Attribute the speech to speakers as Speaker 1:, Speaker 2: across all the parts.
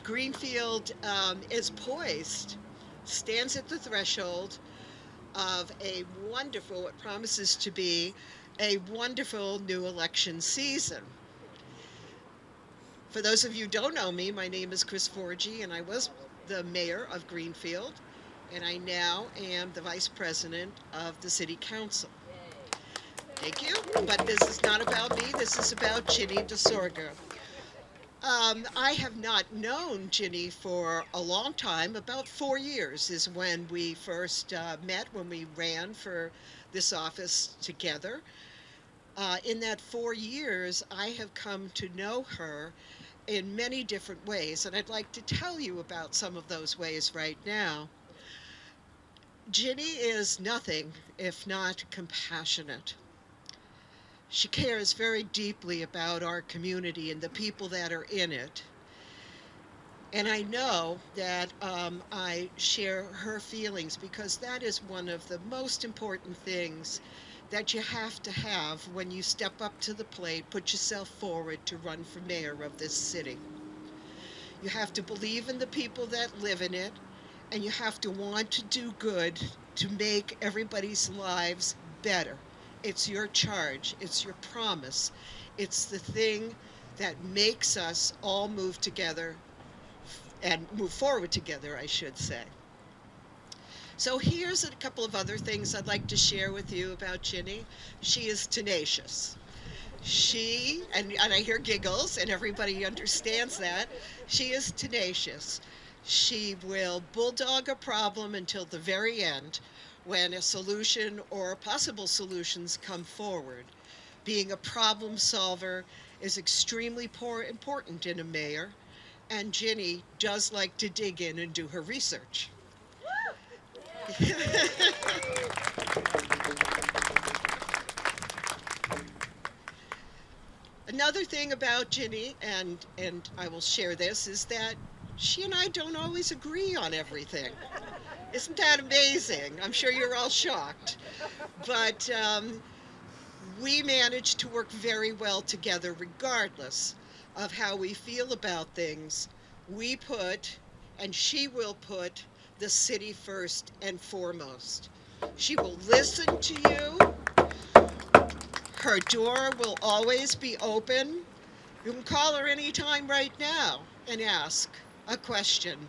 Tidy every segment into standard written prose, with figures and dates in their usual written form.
Speaker 1: Greenfield is poised, stands at the threshold of a wonderful, what promises to be a wonderful new election season. For those of you who don't know me, my name is Chris Forgy, and I was the mayor of Greenfield, and I now am the vice president of the city council. Thank you, but this is not about me, this is about Ginny DeSorgher. I have not known Ginny for a long time. About 4 years is when we first met, when we ran for this office together. In that 4 years, I have come to know her in many different ways, and I'd like to tell you about some of those ways right now. Ginny is nothing if not compassionate. She cares very deeply about our community and the people that are in it. And I know that I share her feelings because that is one of the most important things that you have to have when you step up to the plate, put yourself forward to run for mayor of this city. You have to believe in the people that live in it, and you have to want to do good to make everybody's lives better. It's your charge, it's your promise, it's the thing that makes us all move together and move forward together, I should say. So here's a couple of other things I'd like to share with you about Ginny. She is tenacious. And I hear giggles, and everybody understands that, she is tenacious. She will bulldog a problem until the very end when a solution or possible solutions come forward. Being a problem solver is extremely important in a mayor, and Ginny does like to dig in and do her research. Another thing about Ginny, and I will share this, is that she and I don't always agree on everything. Isn't that amazing? I'm sure you're all shocked. But we manage to work very well together regardless of how we feel about things. We put, and she will put, the city first and foremost. She will listen to you. Her door will always be open. You can call her anytime right now and ask a question.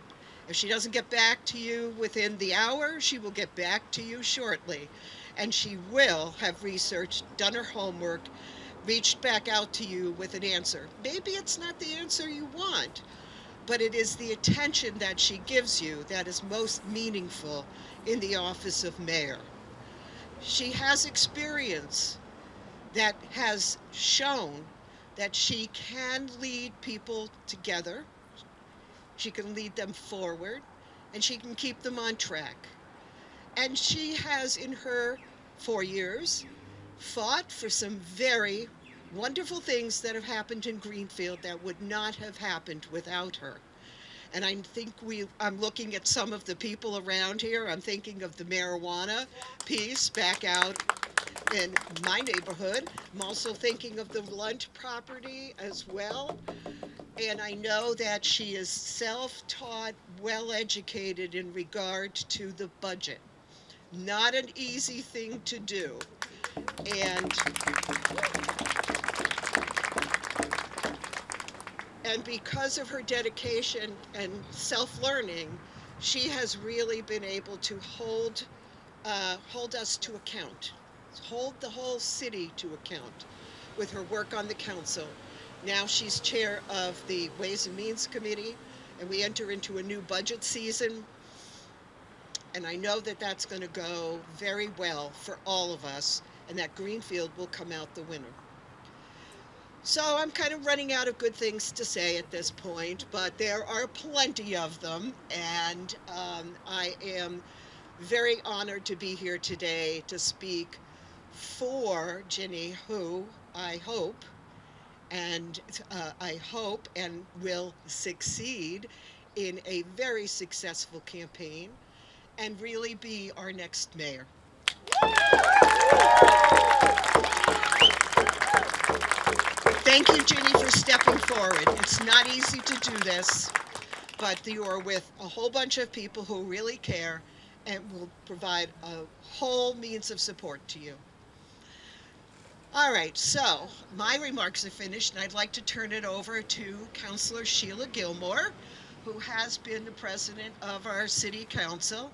Speaker 1: If she doesn't get back to you within the hour, she will get back to you shortly. And she will have researched, done her homework, reached back out to you with an answer. Maybe it's not the answer you want, but it is the attention that she gives you that is most meaningful in the office of mayor. She has experience that has shown that she can lead people together, she can lead them forward, and she can keep them on track. And she has, in her 4 years, fought for some very wonderful things that have happened in Greenfield that would not have happened without her. And I think I'm looking at some of the people around here. I'm thinking of the marijuana piece back out in my neighborhood. I'm also thinking of the Lunt property as well. And I know that she is self-taught, well-educated in regard to the budget. Not an easy thing to do. And because of her dedication and self-learning, she has really been able to hold us to account, hold the whole city to account with her work on the council. Now she's chair of the Ways and Means Committee, and we enter into a new budget season. And I know that that's going to go very well for all of us, and that Greenfield will come out the winner. So I'm kind of running out of good things to say at this point, but there are plenty of them, and I am very honored to be here today to speak for Ginny, who I hope and will succeed in a very successful campaign and really be our next mayor. Thank you, Ginny, for stepping forward. It's not easy to do this, but you are with a whole bunch of people who really care and will provide a whole means of support to you. All right, so my remarks are finished, and I'd like to turn it over to Councilor Sheila Gilmore, who has been the president of our city council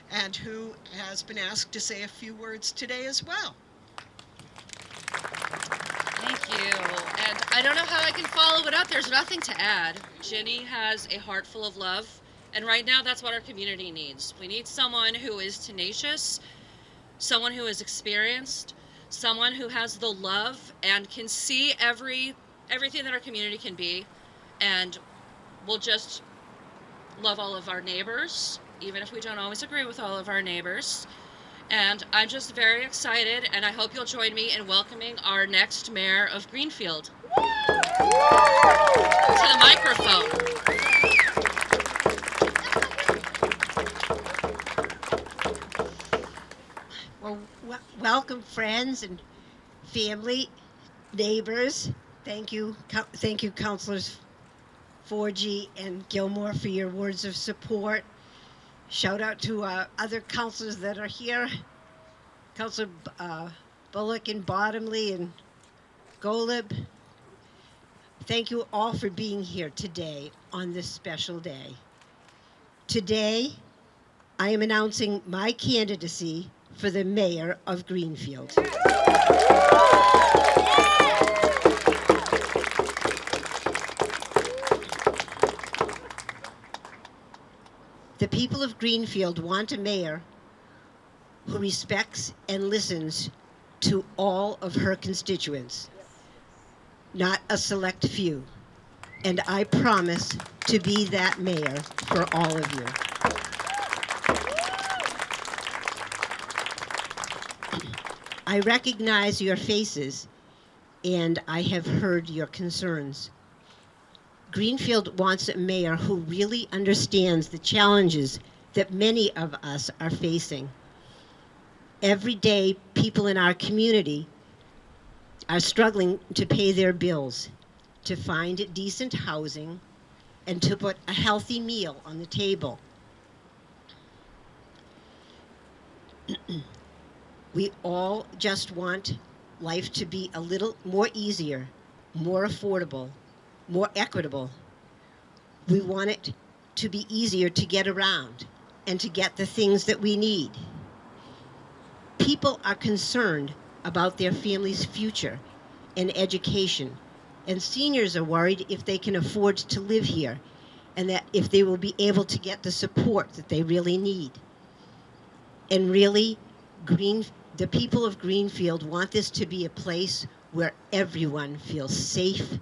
Speaker 1: and who has been asked to say a few words today as well.
Speaker 2: Thank you. And I don't know how I can follow it up. There's nothing to add. Ginny has a heart full of love, and right now that's what our community needs. We need someone who is tenacious, someone who is experienced, someone who has the love and can see everything that our community can be, and will just love all of our neighbors, even if we don't always agree with all of our neighbors. And I'm just very excited, and I hope you'll join me in welcoming our next mayor of Greenfield to the microphone.
Speaker 3: Well, welcome, friends and family, neighbors. Thank you, Councilors Forgy and Gilmore, for your words of support. Shout out to other councilors that are here, Councilor Bullock and Bottomley and Golub. Thank you all for being here today on this special day. Today, I am announcing my candidacy for the mayor of Greenfield. The people of Greenfield want a mayor who respects and listens to all of her constituents, not a select few. And I promise to be that mayor for all of you. I recognize your faces, and I have heard your concerns. Greenfield wants a mayor who really understands the challenges that many of us are facing. Every day, people in our community are struggling to pay their bills, to find decent housing, and to put a healthy meal on the table. We all just want life to be a little more easier, more affordable, more equitable. We want it to be easier to get around and to get the things that we need. People are concerned about their family's future and education, and seniors are worried if they can afford to live here and that if they will be able to get the support that they really need. And really, the people of Greenfield want this to be a place where everyone feels safe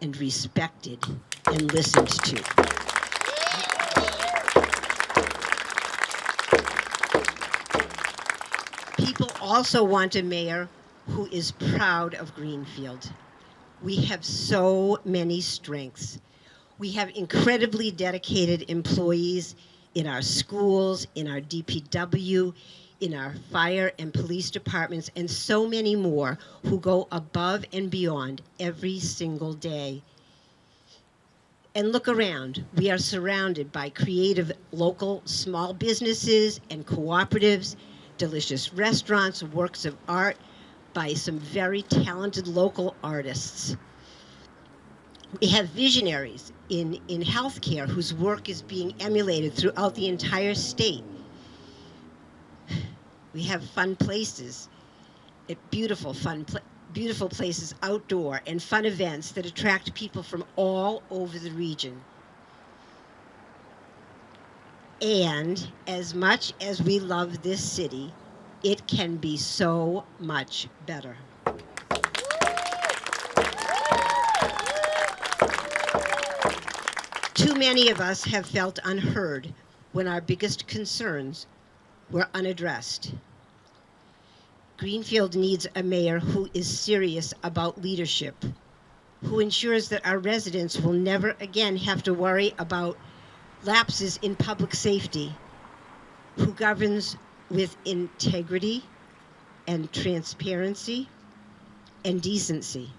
Speaker 3: and respected and listened to. People also want a mayor who is proud of Greenfield. We have so many strengths. We have incredibly dedicated employees in our schools, in our DPW, in our fire and police departments, and so many more who go above and beyond every single day. And look around. We are surrounded by creative local small businesses and cooperatives, delicious restaurants, works of art by some very talented local artists. We have visionaries in healthcare whose work is being emulated throughout the entire state. We have fun places, beautiful places outdoor, and fun events that attract people from all over the region. And as much as we love this city, it can be so much better. Too many of us have felt unheard when our biggest concerns were unaddressed. Greenfield needs a mayor who is serious about leadership, who ensures that our residents will never again have to worry about lapses in public safety, who governs with integrity and transparency and decency.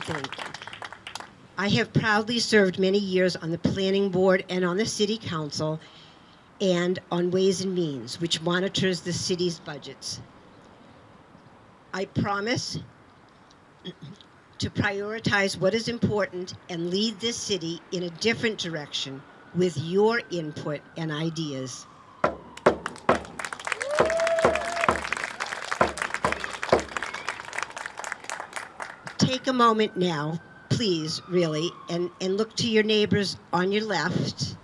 Speaker 3: Thank you. I have proudly served many years on the planning board and on the city council and on Ways and Means, which monitors the city's budgets. I promise to prioritize what is important and lead this city in a different direction with your input and ideas. Take a moment now, please, really, and look to your neighbors on your left,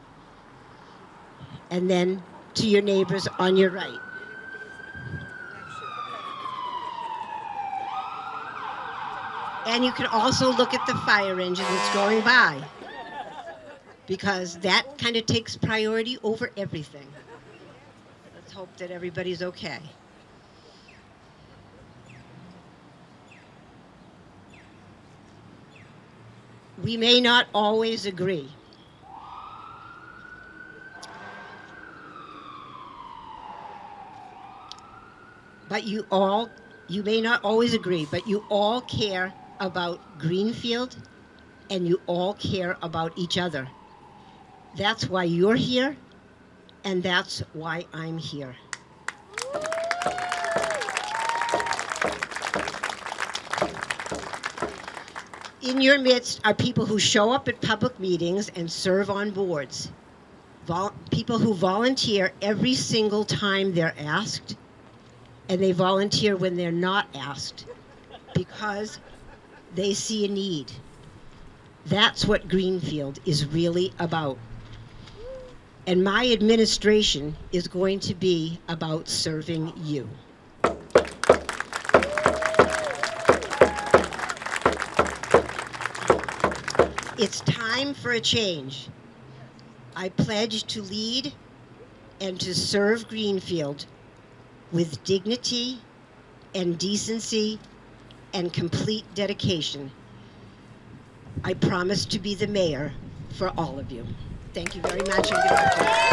Speaker 3: and then to your neighbors on your right. And you can also look at the fire engine that's going by, because that kind of takes priority over everything. Let's hope that everybody's okay. We may not always agree. But you may not always agree, but you all care about Greenfield, and you all care about each other. That's why you're here, and that's why I'm here. In your midst are people who show up at public meetings and serve on boards. People who volunteer every single time they're asked, and they volunteer when they're not asked because they see a need. That's what Greenfield is really about. And my administration is going to be about serving you. It's time for a change. I pledge to lead and to serve Greenfield with dignity and decency and complete dedication. I promise to be the mayor for all of you. Thank you very much and good afternoon.